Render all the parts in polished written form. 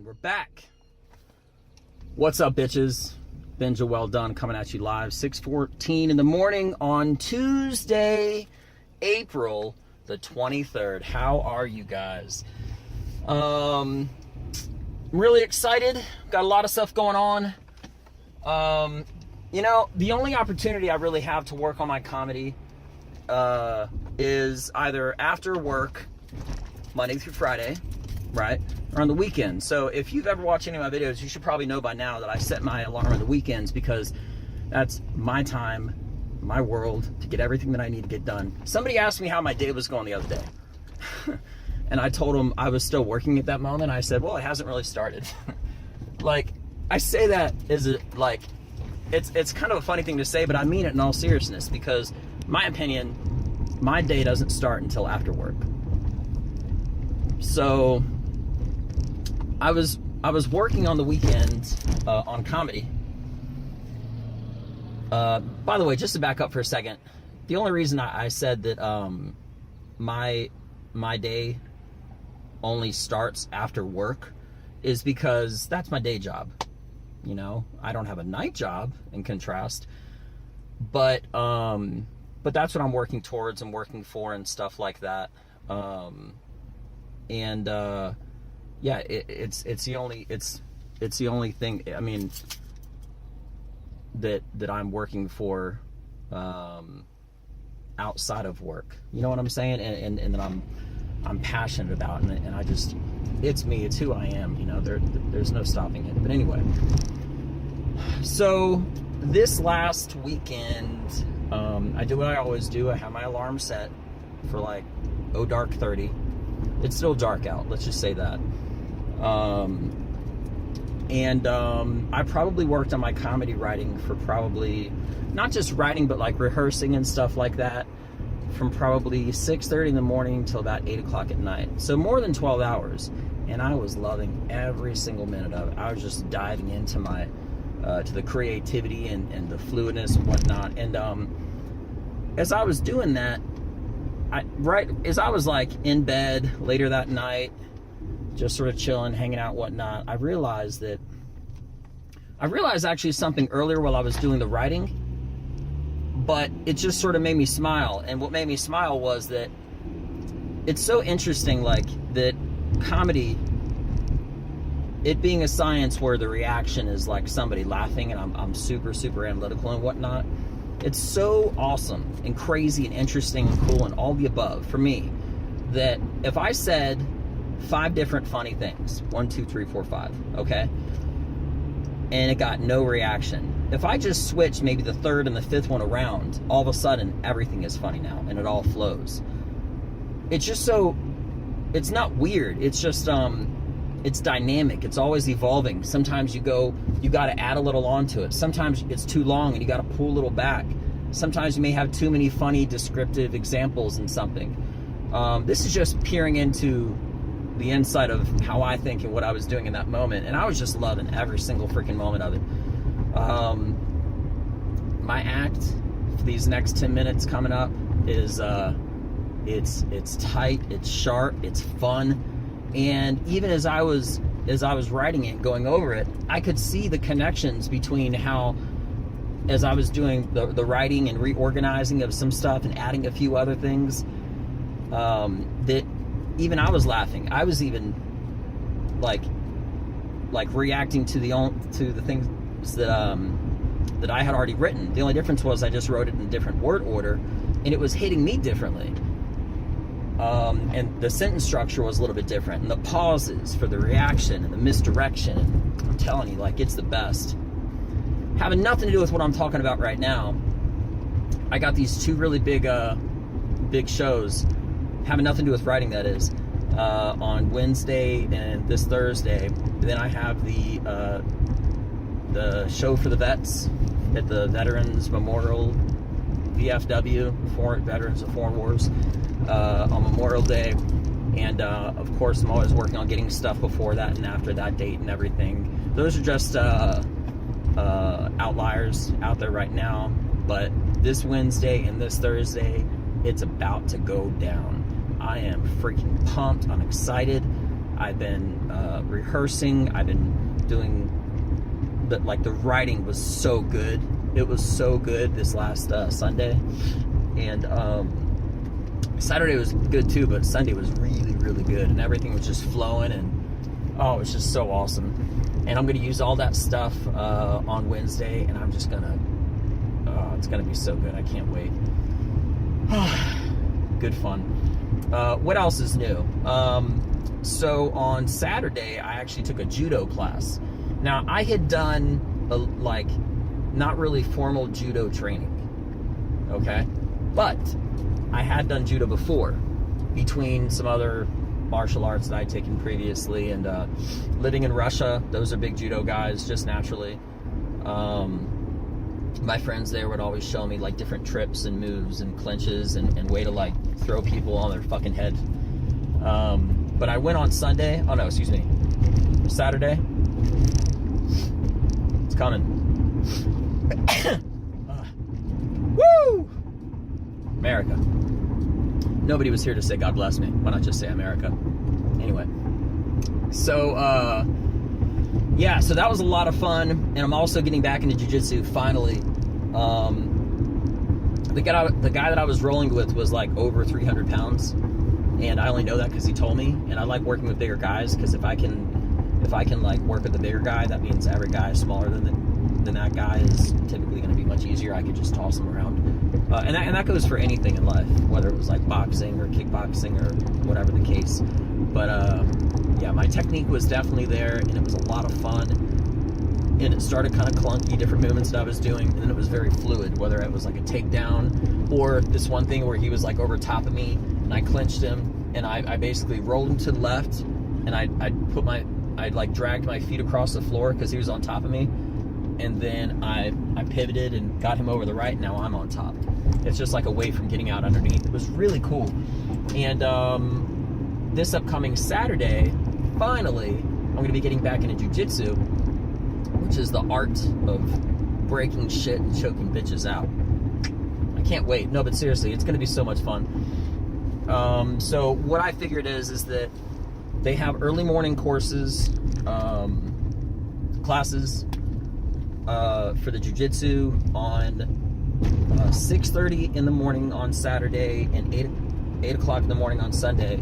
And we're back. What's up, bitches? Benja Welldone coming at you live, 6:14 in the morning on Tuesday, April the 23rd. How are you guys? I'm really excited. Got a lot of stuff going on. You know, the only opportunity I really have to work on my comedy is either after work, Monday through Friday, right? Or on the weekends. So if you've ever watched any of my videos, you should probably know by now that I set my alarm on the weekends because that's my time, my world, to get everything that I need to get done. Somebody asked me how my day was going the other day. And I told them I was still working at that moment. I said, well, it hasn't really started. Like, I say that as a, like, it's kind of a funny thing to say, but I mean it in all seriousness because, my opinion, my day doesn't start until after work. So I was working on the weekend on comedy. By the way, just to back up for a second, the only reason I said that my day only starts after work is because that's my day job. You know, I don't have a night job in contrast, but that's what I'm working towards and working for and stuff like that. Yeah, it's the only thing, I mean, that I'm working for outside of work. You know what I'm saying? And that I'm passionate about, and I just, it's me, it's who I am, you know, there's no stopping it. But anyway, so this last weekend, I did what I always do. I have my alarm set for like, dark 30. It's still dark out, let's just say that. I probably worked on my comedy writing for probably, not just writing, but like rehearsing and stuff like that, from probably 6:30 in the morning till about 8 o'clock at night. So more than 12 hours. And I was loving every single minute of it. I was just diving into my, to the creativity and the fluidness and whatnot. And as I was doing that, right as I was like in bed later that night, just sort of chilling, hanging out, whatnot, I realized actually something earlier while I was doing the writing, but it just sort of made me smile. And what made me smile was that it's so interesting, like, that comedy, it being a science where the reaction is like somebody laughing, and I'm super, super analytical and whatnot. It's so awesome and crazy and interesting and cool and all the above for me that if I said 5 different funny things, 1, 2, 3, 4, 5, okay, and it got no reaction, if I just switch maybe the 3rd and the 5th one around, all of a sudden everything is funny now and it all flows. It's just so, it's not weird, it's just it's dynamic, it's always evolving. Sometimes you got to add a little onto it. Sometimes it's too long and you got to pull a little back. Sometimes you may have too many funny descriptive examples in something. This is just peering into the inside of how I think and what I was doing in that moment, and I was just loving every single freaking moment of it. My act for these next 10 minutes coming up is it's tight, it's sharp, it's fun. And even as I was writing it, going over it, I could see the connections between how, as I was doing the writing and reorganizing of some stuff and adding a few other things, that even I was laughing. I was even like reacting to the things that I had already written. The only difference was I just wrote it in a different word order, and it was hitting me differently. And the sentence structure was a little bit different, and the pauses for the reaction and the misdirection. And I'm telling you, like, it's the best. Having nothing to do with what I'm talking about right now, I got these 2 really big shows, having nothing to do with writing, that is, on Wednesday and this Thursday. Then I have the show for the vets at the Veterans Memorial, VFW, Veterans of Foreign Wars, on Memorial Day. And of course, I'm always working on getting stuff before that and after that date and everything. Those are just outliers out there right now. But this Wednesday and this Thursday, it's about to go down. I am freaking pumped. I'm excited. I've been rehearsing. I've been doing the writing was so good. It was so good this last Sunday, and Saturday was good too, but Sunday was really, really good, and everything was just flowing, and oh, it's just so awesome. And I'm gonna use all that stuff on Wednesday, and I'm just gonna, it's gonna be so good. I can't wait. Good fun. What else is new? So on Saturday, I actually took a judo class. Now, I had done not really formal judo training, okay? But I had done judo before, between some other martial arts that I'd taken previously, and living in Russia, those are big judo guys, just naturally. My friends there would always show me like different trips and moves and clinches and way to like throw people on their fucking head. But I went on Sunday, Saturday. It's coming. Woo! America. Nobody was here to say God bless me. Why not just say America? Anyway. So, yeah, so that was a lot of fun. And I'm also getting back into jiu-jitsu, finally. The guy that I was rolling with was like over 300 pounds. And I only know that because he told me. And I like working with bigger guys, because if I can like work with the bigger guy, that means every guy smaller than that guy is typically going to be much easier. I could just toss him around. And that goes for anything in life, whether it was like boxing or kickboxing or whatever the case. But yeah, my technique was definitely there, and it was a lot of fun. And it started kind of clunky, different movements that I was doing, and then it was very fluid, whether it was like a takedown or this one thing where he was like over top of me, and I clinched him, and I basically rolled him to the left, and I'd like dragged my feet across the floor because he was on top of me, and then I pivoted and got him over the right, and now I'm on top. It's just like a way from getting out underneath. It was really cool. And this upcoming Saturday, finally, I'm going to be getting back into jiu-jitsu, which is the art of breaking shit and choking bitches out. I can't wait. No, but seriously, it's going to be so much fun. So what I figured is that they have early morning courses, classes for the jiu-jitsu on 6:30 in the morning on Saturday and 8 o'clock in the morning on Sunday.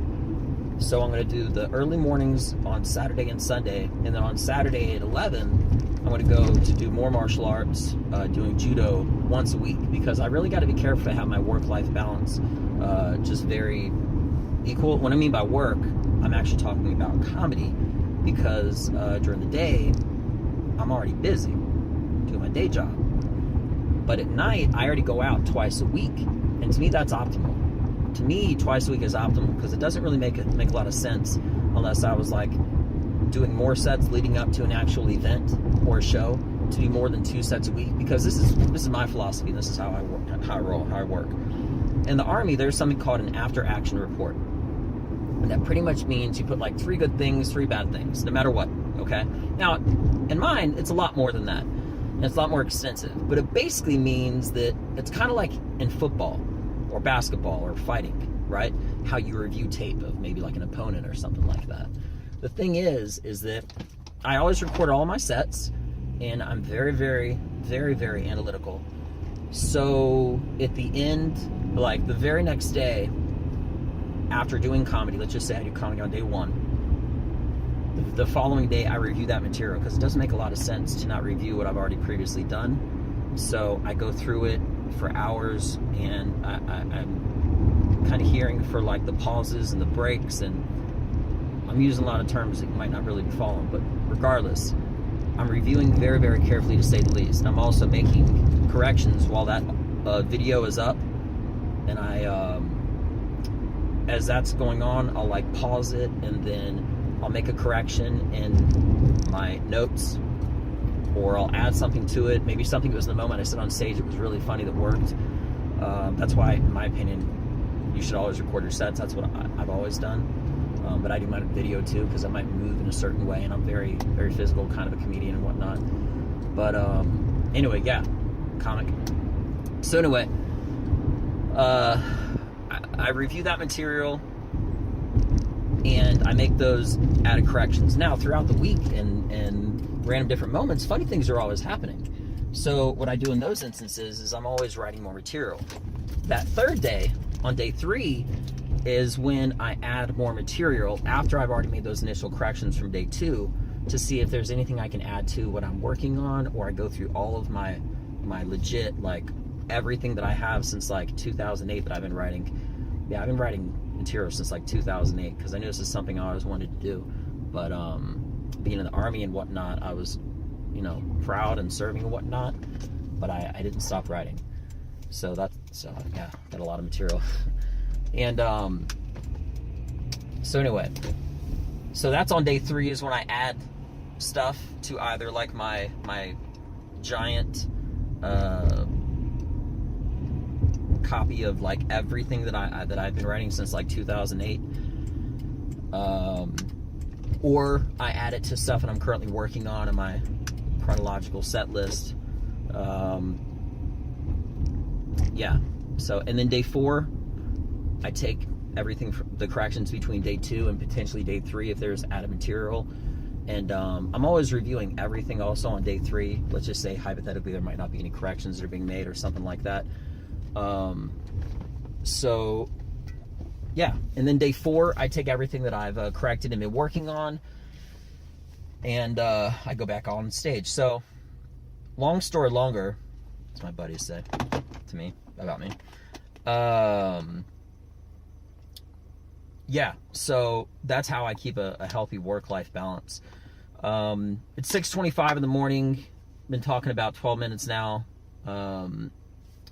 So I'm going to do the early mornings on Saturday and Sunday, and then on Saturday at 11, I'm going to go to do more martial arts, doing judo once a week, because I really got to be careful to have my work-life balance just very equal. What I mean by work, I'm actually talking about comedy, because during the day, I'm already busy doing my day job. But at night, I already go out twice a week, and to me, that's optimal. To me, twice a week is optimal, because it doesn't really make a lot of sense unless I was like doing more sets leading up to an actual event or a show, to do more than 2 sets a week, because this is my philosophy. This is how I work, how I work. In the Army, there's something called an after-action report, and that pretty much means you put like 3 good things, 3 bad things, no matter what. Okay. Now, in mine, it's a lot more than that. And it's a lot more extensive, but it basically means that it's kind of like in football or basketball or fighting, right? How you review tape of maybe like an opponent or something like that. The thing is that I always record all my sets, and I'm very, very, very, very analytical. So at the end, like the very next day after doing comedy, let's just say I do comedy on day 1, the following day I review that material, because it doesn't make a lot of sense to not review what I've already previously done. So I go through it for hours, and I'm kind of hearing for like the pauses and the breaks, and I'm using a lot of terms that you might not really be following, but regardless, I'm reviewing very, very carefully, to say the least. I'm also making corrections while that video is up, and as that's going on, I'll like pause it, and then I'll make a correction in my notes, or I'll add something to it. Maybe something that was in the moment I said on stage, it was really funny, that worked. That's why, in my opinion, you should always record your sets. That's what I've always done. But I do my video too, because I might move in a certain way, and I'm very, very physical, kind of a comedian and whatnot. But anyway, yeah, comic. So anyway, I review that material, and I make those added corrections. Now, throughout the week and random different moments, funny things are always happening. So what I do in those instances is I'm always writing more material. That third day, on day 3, is when I add more material after I've already made those initial corrections from day 2 to see if there's anything I can add to what I'm working on, or I go through all of my legit, like, everything that I have since like 2008 that I've been writing. Yeah, I've been writing material since like 2008 because I knew this is something I always wanted to do. But being in the Army and whatnot, I was, you know, proud and serving and whatnot, but I didn't stop writing. So yeah, got a lot of material. And so anyway, so that's on day 3 is when I add stuff to either like my giant copy of like everything that I've been writing since like 2008, or I add it to stuff that I'm currently working on in my chronological set list. Yeah, so, and then day 4, I take everything from the corrections between day 2 and potentially day 3 if there's added material. And I'm always reviewing everything also on day 3. Let's just say hypothetically there might not be any corrections that are being made or something like that. So yeah, and then day 4, I take everything that I've corrected and been working on, and I go back on stage. So long story longer, as my buddies say to me about me, yeah, so that's how I keep a healthy work-life balance. It's 6:25 in the morning. Been talking about 12 minutes now.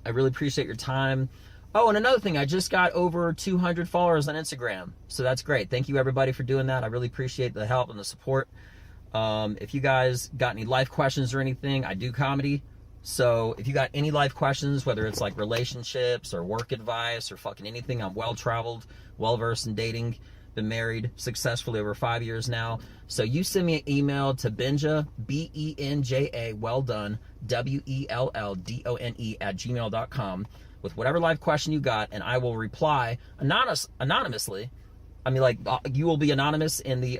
I really appreciate your time. Oh, and another thing, I just got over 200 followers on Instagram, so that's great. Thank you everybody for doing that. I really appreciate the help and the support. If you guys got any life questions or anything, I do comedy. So if you got any life questions, whether it's like relationships or work advice or fucking anything, I'm well-traveled, well-versed in dating, been married successfully over 5 years now. So you send me an email to Benja, B-E-N-J-A, Welldone, W-E-L-L-D-O-N-E @gmail.com with whatever live question you got, and I will reply anonymously. I mean, like, you will be anonymous in the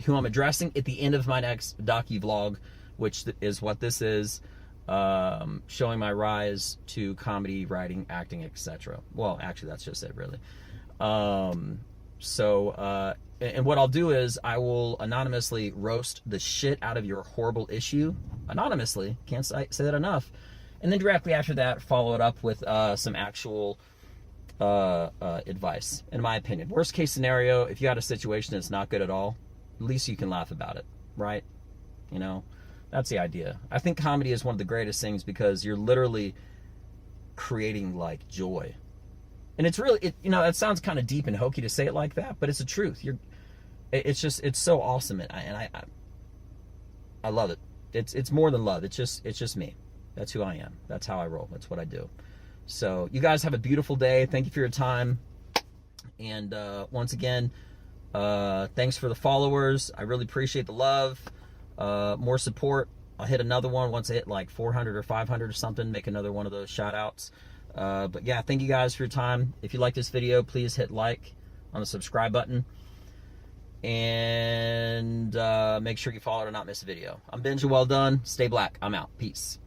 who I'm addressing at the end of my next docu-vlog, which is what this is, showing my rise to comedy, writing, acting, etc. Well, actually, that's just it, really. And what I'll do is I will anonymously roast the shit out of your horrible issue, anonymously, can't say that enough, and then directly after that, follow it up with some actual advice, in my opinion. Worst case scenario, if you got a situation that's not good at all, at least you can laugh about it, right? You know, that's the idea. I think comedy is one of the greatest things because you're literally creating like joy. And it's really, you know, that sounds kind of deep and hokey to say it like that, but it's the truth. It's so awesome, and I love it. It's more than love. It's just me. That's who I am. That's how I roll. That's what I do. So you guys have a beautiful day. Thank you for your time. And once again, thanks for the followers. I really appreciate the love. More support. I'll hit another one once I hit like 400 or 500 or something. Make another one of those shout outs. But yeah, thank you guys for your time. If you like this video, please hit like on the subscribe button. And make sure you follow to not miss a video. I'm Benja. Welldone. Stay black. I'm out. Peace.